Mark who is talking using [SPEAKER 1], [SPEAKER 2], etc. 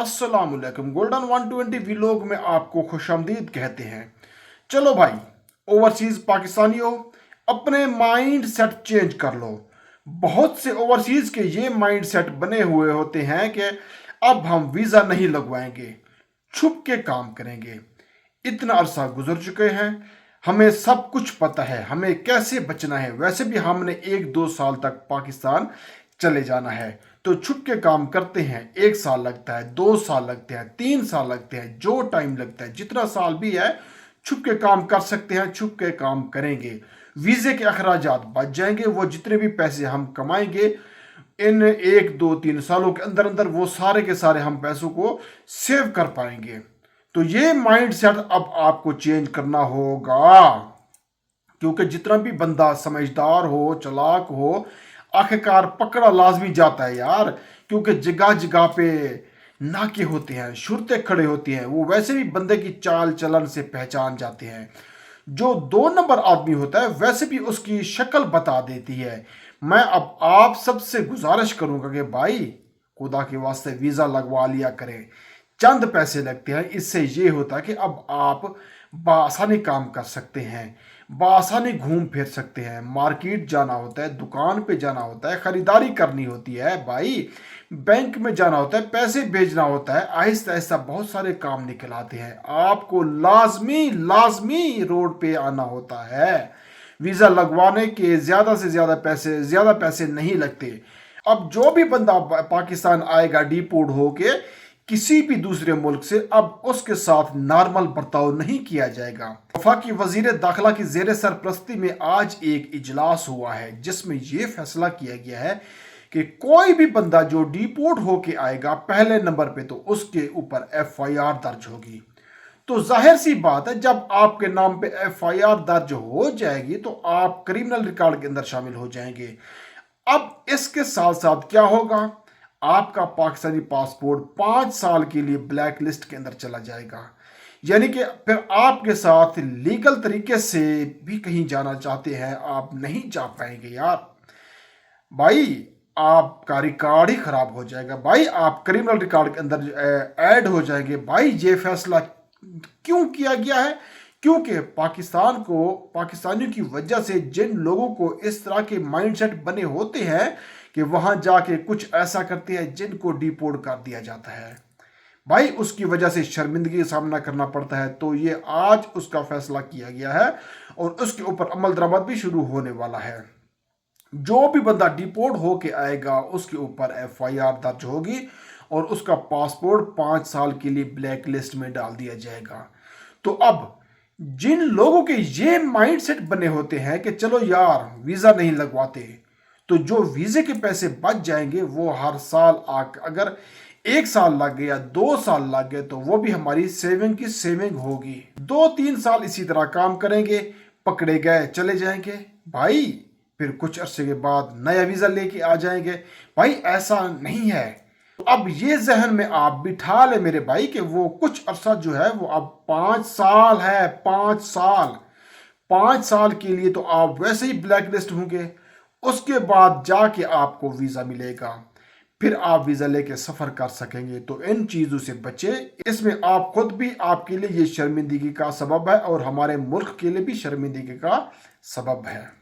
[SPEAKER 1] अस्सलाम वालेकुम। Golden 120 vlog में आपको खुशामदीद कहते हैं। चलो भाई, ओवरसीज पाकिस्तानियों, अपने माइंड सेट चेंज कर लो। बहुत से ओवरसीज के ये माइंड सेट बने हुए होते हैं कि अब हम वीज़ा नहीं लगवाएंगे, छुप के काम करेंगे। इतना अरसा गुजर चुके हैं, हमें सब कुछ पता है, हमें कैसे बचना है। वैसे भी हमने 1-2 साल तक पाकिस्तान चले जाना है, तो छुप के काम करते हैं। 1 साल लगता है, 2 साल लगते हैं, 3 साल लगते हैं, जो टाइम लगता है, जितना साल भी है, छुप के काम कर सकते हैं, छुप के काम करेंगे। वीज़े के अखराजात बच जाएंगे। वो जितने भी पैसे हम कमाएंगे इन 1-2-3 सालों के अंदर अंदर, वो सारे के सारे हम पैसों को सेव कर पाएंगे। तो ये माइंड सेट अब आपको चेंज करना होगा, क्योंकि जितना भी बंदा समझदार हो, चालाक हो, आखिरकार पकड़ा लाजमी जाता है यार। क्योंकि जगह जगह पे नाके होते हैं, शुरतें खड़े होती हैं, वो वैसे भी बंदे की चाल चलन से पहचान जाते हैं। जो 2 नंबर आदमी होता है वैसे भी उसकी शक्ल बता देती है। मैं अब आप सबसे गुजारिश करूंगा कि भाई, खुदा के वास्ते वीज़ा लगवा लिया करें। चंद पैसे लगते हैं, इससे ये होता है कि अब आप बासानी काम कर सकते हैं, बासानी घूम फिर सकते हैं। मार्केट जाना होता है, दुकान पे जाना होता है, खरीदारी करनी होती है भाई, बैंक में जाना होता है, पैसे भेजना होता है। आहिस्ता आहिस्ता बहुत सारे काम निकल आते हैं। आपको लाजमी लाजमी रोड पे आना होता है। वीज़ा लगवाने के ज़्यादा से ज़्यादा पैसे नहीं लगते। अब जो भी बंदा पाकिस्तान आएगा डिपोर्ट होके किसी भी दूसरे मुल्क से, अब उसके साथ नॉर्मल बर्ताव नहीं किया जाएगा। वफाकी वजीर दाखिला की जेर सरपरस्ती में आज एक इजलास हुआ है, जिसमें यह फैसला किया गया है कि कोई भी बंदा जो डिपोर्ट होके आएगा, पहले नंबर पे तो उसके ऊपर FIR दर्ज होगी। तो जाहिर सी बात है, जब आपके नाम पे FIR दर्ज हो जाएगी तो आप क्रिमिनल रिकॉर्ड के अंदर शामिल हो जाएंगे। अब इसके साथ साथ क्या होगा, आपका पाकिस्तानी पासपोर्ट 5 साल के लिए ब्लैक लिस्ट के अंदर चला जाएगा। यानी कि फिर आपके साथ लीगल तरीके से भी कहीं जाना चाहते हैं, आप नहीं जा पाएंगे यार। भाई, आपका रिकॉर्ड ही खराब हो जाएगा भाई, आप क्रिमिनल रिकॉर्ड के अंदर ऐड हो जाएंगे। भाई, ये फैसला क्यों किया गया है? क्योंकि पाकिस्तानियों की वजह से जिन लोगों को इस तरह के माइंडसेट बने होते हैं कि वहां जाके कुछ ऐसा करते हैं जिनको डिपोर्ट कर दिया जाता है, भाई उसकी वजह से शर्मिंदगी का सामना करना पड़ता है। तो ये आज उसका फैसला किया गया है और उसके ऊपर अमल दरामद भी शुरू होने वाला है। जो भी बंदा डिपोर्ट होके आएगा उसके ऊपर FIR दर्ज होगी और उसका पासपोर्ट 5 साल के लिए ब्लैक लिस्ट में डाल दिया जाएगा। तो अब जिन लोगों के ये माइंडसेट बने होते हैं कि चलो यार वीज़ा नहीं लगवाते, तो जो वीज़े के पैसे बच जाएंगे वो हर साल अगर 1 साल लग गया, 2 साल लग गए, तो वो भी हमारी सेविंग की सेविंग होगी। 2-3 साल इसी तरह काम करेंगे, पकड़े गए चले जाएंगे भाई, फिर कुछ अरसे के बाद नया वीज़ा लेके आ जाएंगे। भाई ऐसा नहीं है। अब ये जहन में आप बिठा ले मेरे भाई कि वो कुछ अरसा जो है वो अब 5 साल है। 5 साल के लिए तो आप वैसे ही ब्लैक लिस्ट होंगे। उसके बाद जाके आपको वीज़ा मिलेगा, फिर आप वीज़ा लेके सफ़र कर सकेंगे। तो इन चीज़ों से बचे। इसमें आप खुद भी, आपके लिए ये शर्मिंदगी का सबब है और हमारे मुल्क के लिए भी शर्मिंदगी का सबब है।